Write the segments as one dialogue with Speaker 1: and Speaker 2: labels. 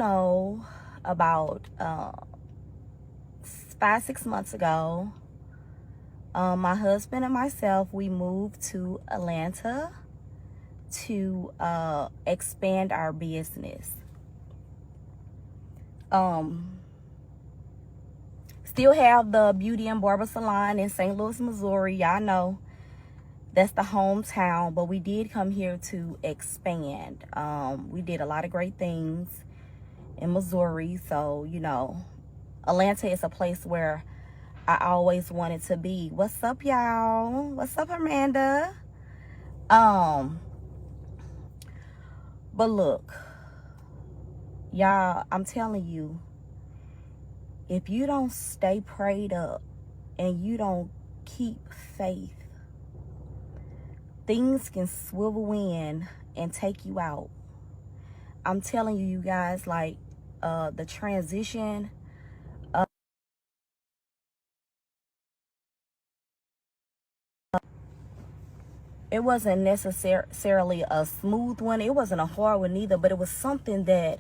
Speaker 1: know, about 5-6 months ago, my husband and myself, we moved to Atlanta to expand our business. Still have the beauty and barber salon in St. Louis, Missouri. Y'all know that's the hometown, but we did come here to expand. We did a lot of great things in Missouri, so you know, Atlanta is a place where I always wanted to be. What's up, y'all? What's up, Amanda? But look, y'all, I'm telling you, if you don't stay prayed up and you don't keep faith, things can swivel in and take you out. I'm telling you, you guys, like the transition it wasn't necessarily a smooth one. It wasn't a hard one either, but it was something that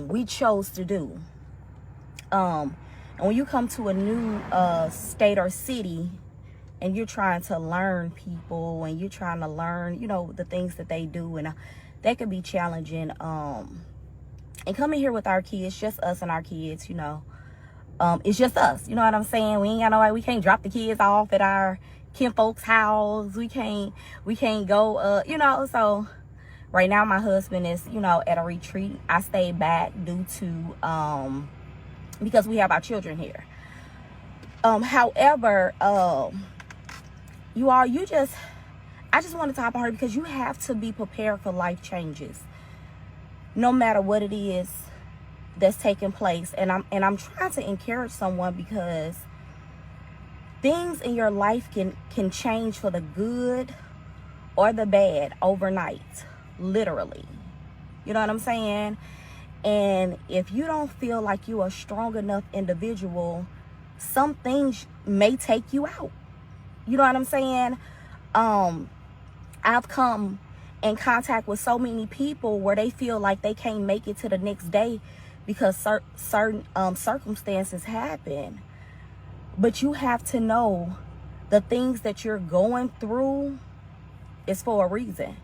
Speaker 1: we chose to do. And when you come to a new state or city and you're trying to learn people and you're trying to learn, you know, the things that they do, and that could be challenging. And coming here with our kids, just us and our kids, you know, it's just us. You know what I'm saying? We ain't got nobody. We can't drop the kids off at our kinfolk's house. We can't go, you know. So right now my husband is, you know, at a retreat. I stayed back due to because we have our children here. However, you all, I just want to talk on her because you have to be prepared for life changes, no matter what it is that's taking place. And I'm trying to encourage someone, because things in your life can change for the good or the bad overnight, literally. You know what I'm saying? And if you don't feel like you're a strong enough individual, some things may take you out. You know what I'm saying? I've come in contact with so many people where they feel like they can't make it to the next day because certain circumstances happen. But you have to know the things that you're going through is for a reason.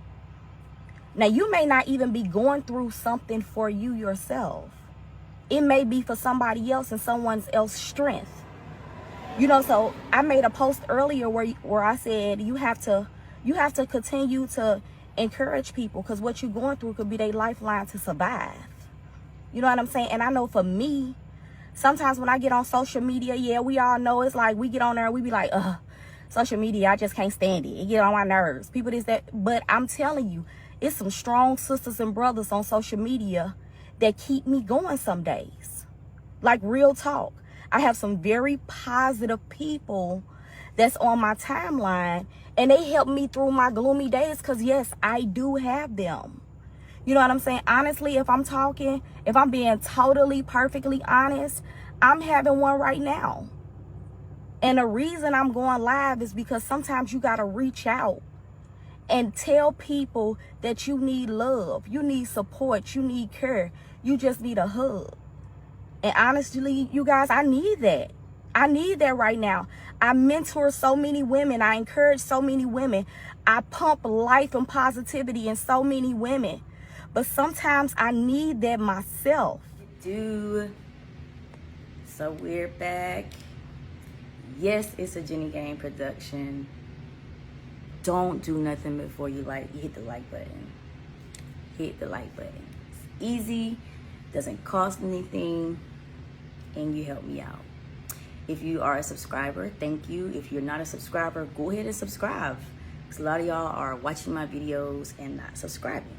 Speaker 1: Now, you may not even be going through something for you yourself. It may be for somebody else and someone else's strength. You know, so I made a post earlier where I said you have to continue to encourage people, because what you're going through could be their lifeline to survive. You know what I'm saying? And I know for me, sometimes when I get on social media, yeah, we all know it's like we get on there and we be like, social media, I just can't stand it. It get on my nerves. People this, that. But I'm telling you, it's some strong sisters and brothers on social media that keep me going some days. Like, real talk. I have some very positive people that's on my timeline, and they help me through my gloomy days, because yes, I do have them. You know what I'm saying? Honestly, if I'm being totally, perfectly honest, I'm having one right now. And the reason I'm going live is because sometimes you got to reach out and tell people that you need love, you need support, you need care, you just need a hug. And honestly, you guys, I need that. I need that right now. I mentor so many women. I encourage so many women. I pump life and positivity in so many women. But sometimes I need that myself. So we're back. Yes, it's a JennyGang production. Don't do nothing before you hit the like button. Hit the like button. It's easy, doesn't cost anything, and you help me out. If you are a subscriber, thank you. If you're not a subscriber, go ahead and subscribe, because a lot of y'all are watching my videos and not subscribing.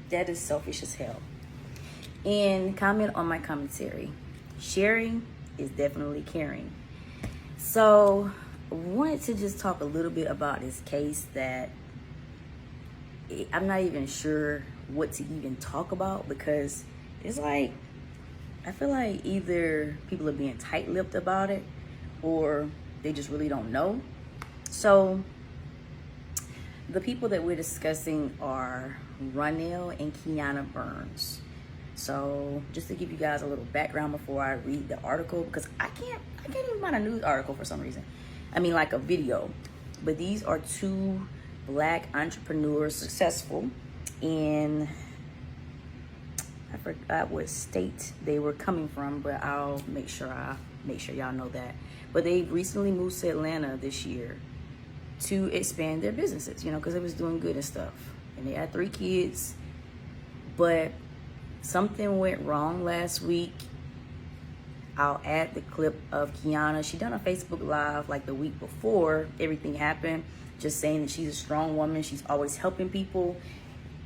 Speaker 1: That is selfish as hell. And comment on my commentary. Sharing is definitely caring. So I wanted to just talk a little bit about this case that I'm not even sure what to even talk about, because it's like, I feel like either people are being tight-lipped about it or they just really don't know. So the people that we're discussing are Ronnell and Keianna Burns.
Speaker 2: So just to give you guys a little background before I read the article, because I can't even find a news article for some reason. I mean, like a video. But these are two Black entrepreneurs, successful, in, I forgot what state they were coming from, but I'll make sure y'all know that. But they recently moved to Atlanta this year to expand their businesses, you know, because it was doing good and stuff. And they had 3 kids, but something went wrong last week. I'll add the clip of Keianna. She done a Facebook Live like the week before everything happened, just saying that she's a strong woman. She's always helping people,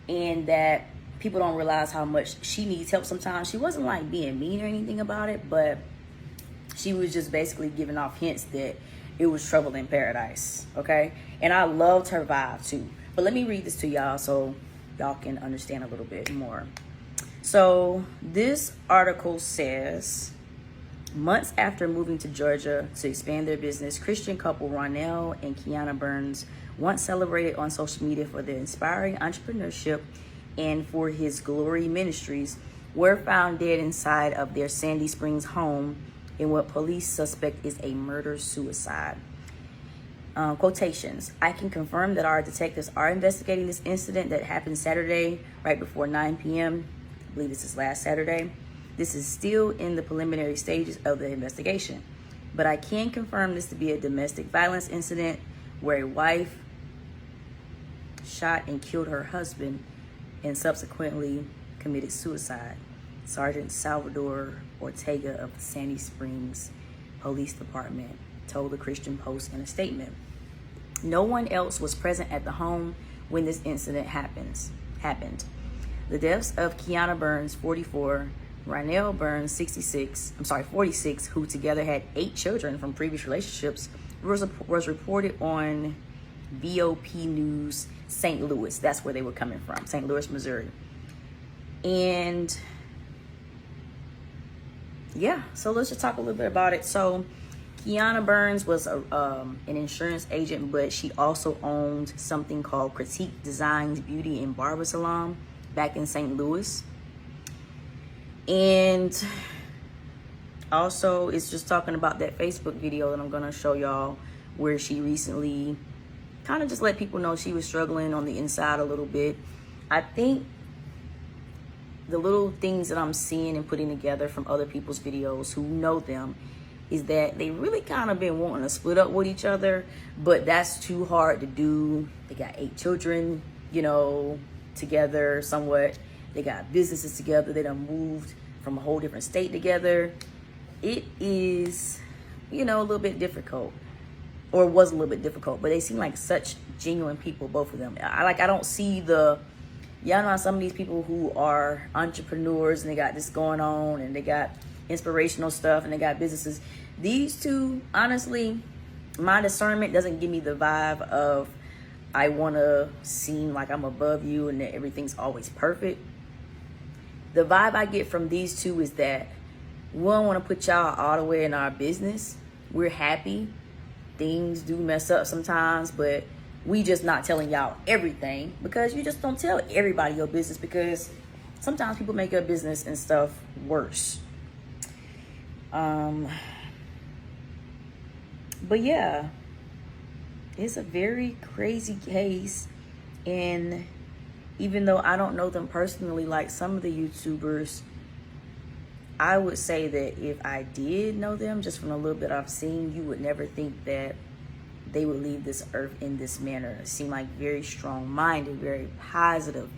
Speaker 2: and that people don't realize how much she needs help sometimes. She wasn't like being mean or anything about it, but she was just basically giving off hints that it was trouble in paradise, okay? And I loved her vibe too. But let me read this to y'all so y'all can understand a little bit more. So this article says, months after moving to Georgia to expand their business, Christian couple Ronnell and Keianna Burns, once celebrated on social media for their inspiring entrepreneurship and for His Glory Ministries, were found dead inside of their Sandy Springs home in what police suspect is a murder-suicide. Quotations. I can confirm that our detectives are investigating this incident that happened Saturday right before 9 p.m. I believe this is last Saturday. This is still in the preliminary stages of the investigation, but I can confirm this to be a domestic violence incident where a wife shot and killed her husband and subsequently committed suicide. Sergeant Salvador Ortega of the Sandy Springs Police Department told the Christian Post in a statement. No one else was present at the home when this incident happened. The deaths of Keianna Burns, 44, Ronnell Burns, 46, who together had 8 children from previous relationships, was reported on VOP News St. Louis. That's where they were coming from, St. Louis, Missouri. And yeah, so let's just talk a little bit about it. So Keianna Burns was an insurance agent, but she also owned something called Critique Designs Beauty and Barber Salon back in St. Louis. And also it's just talking about that Facebook video that I'm gonna show y'all, where she recently kind of just let people know she was struggling on the inside a little bit. I think the little things that I'm seeing and putting together from other people's videos who know them is that they really kind of been wanting to split up with each other, but that's too hard to do. They got 8 children, you know, together somewhat. They got businesses together. They done moved from a whole different state together. It is, you know, a little bit difficult, or was a little bit difficult, but they seem like such genuine people, both of them. I don't see the, y'all know some of these people who are entrepreneurs and they got this going on and they got inspirational stuff and they got businesses. These two, honestly, my discernment doesn't give me the vibe of I want to seem like I'm above you and that everything's always perfect. The vibe I get from these two is that we don't want to put y'all all the way in our business. We're happy. Things do mess up sometimes, but we just not telling y'all everything, because you just don't tell everybody your business, because sometimes people make your business and stuff worse. But yeah, it's a very crazy case. And even though I don't know them personally, like some of the YouTubers, I would say that if I did know them, just from a little bit I've seen, you would never think that they would leave this earth in this manner. They seem like very strong-minded, very positive,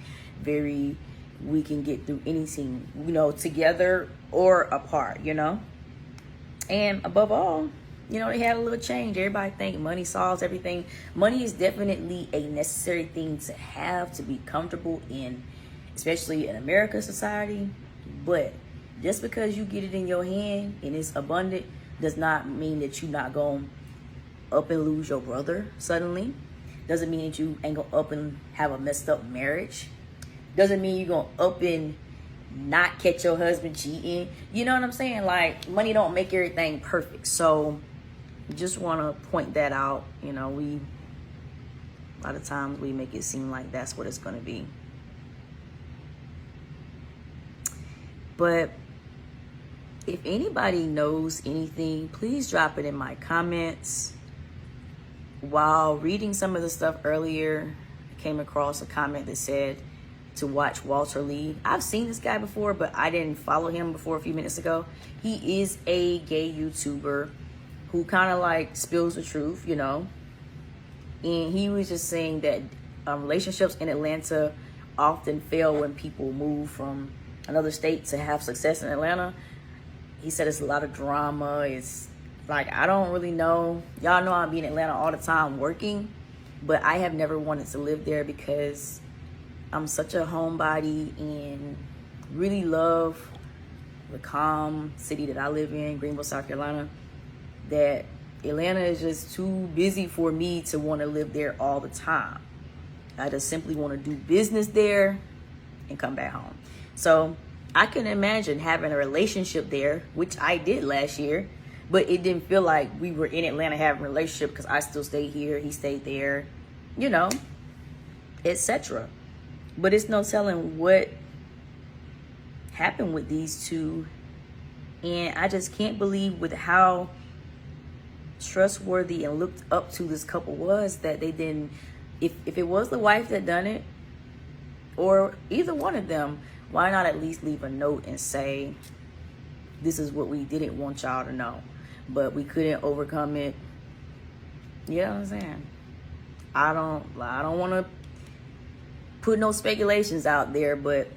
Speaker 2: very, we can get through anything, you know, together or apart, you know? And above all, you know, they had a little change. Everybody think money solves everything. Money is definitely a necessary thing to have, to be comfortable in, especially in American society. But just because you get it in your hand and it's abundant does not mean that you're not going to up and lose your brother suddenly. Doesn't mean that you ain't going to up and have a messed up marriage. Doesn't mean you're going to up and not catch your husband cheating. You know what I'm saying? Like, money don't make everything perfect. So just want to point that out. You know, a lot of times we make it seem like that's what it's going to be. But if anybody knows anything, please drop it in my comments. While reading some of the stuff earlier, I came across a comment that said to watch Walter Lee. I've seen this guy before, but I didn't follow him before a few minutes ago. He is a gay YouTuber who kind of like spills the truth, you know. And he was just saying that relationships in Atlanta often fail when people move from another state to have success in Atlanta. He said it's a lot of drama. It's like, I don't really know. Y'all know I be in Atlanta all the time working, but I have never wanted to live there because I'm such a homebody and really love the calm city that I live in, Greenville, South Carolina, that Atlanta is just too busy for me to want to live there all the time. I just simply want to do business there and come back home. So I can imagine having a relationship there, which I did last year, but it didn't feel like we were in Atlanta having a relationship because I still stayed here, he stayed there, you know, etc. But it's no telling what happened with these two. And I just can't believe with how trustworthy and looked up to this couple was that they didn't, if it was the wife that done it or either one of them, why not at least leave a note and say, this is what we didn't want y'all to know, but we couldn't overcome it. You know what I'm saying? I don't want to put no speculations out there, but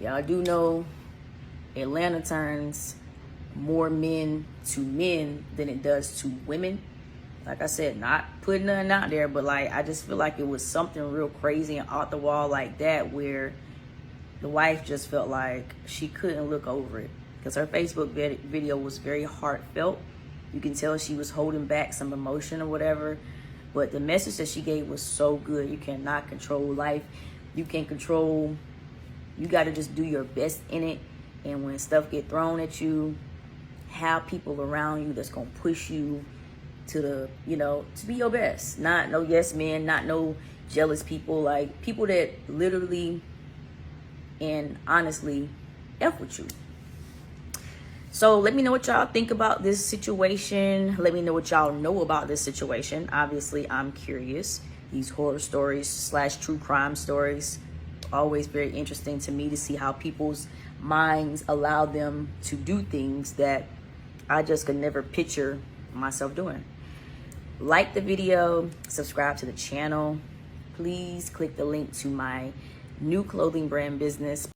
Speaker 2: y'all do know Atlanta turns more men to men than it does to women. Like I said, not putting nothing out there, but like I just feel like it was something real crazy and off the wall like that, where the wife just felt like she couldn't look over it because her Facebook video was very heartfelt. You can tell she was holding back some emotion or whatever, but the message that she gave was so good. You cannot control life. You can't control, you got to just do your best in it. And when stuff get thrown at you, have people around you that's going to push you to the, you know, to be your best. Not no yes men, not no jealous people, like people that literally and honestly F with you. So let me know what y'all think about this situation. Let me know what y'all know about this situation. Obviously, I'm curious. These horror stories / true crime stories, always very interesting to me to see how people's minds allow them to do things that I just could never picture myself doing. Like the video, subscribe to the channel. Please click the link to my new clothing brand business.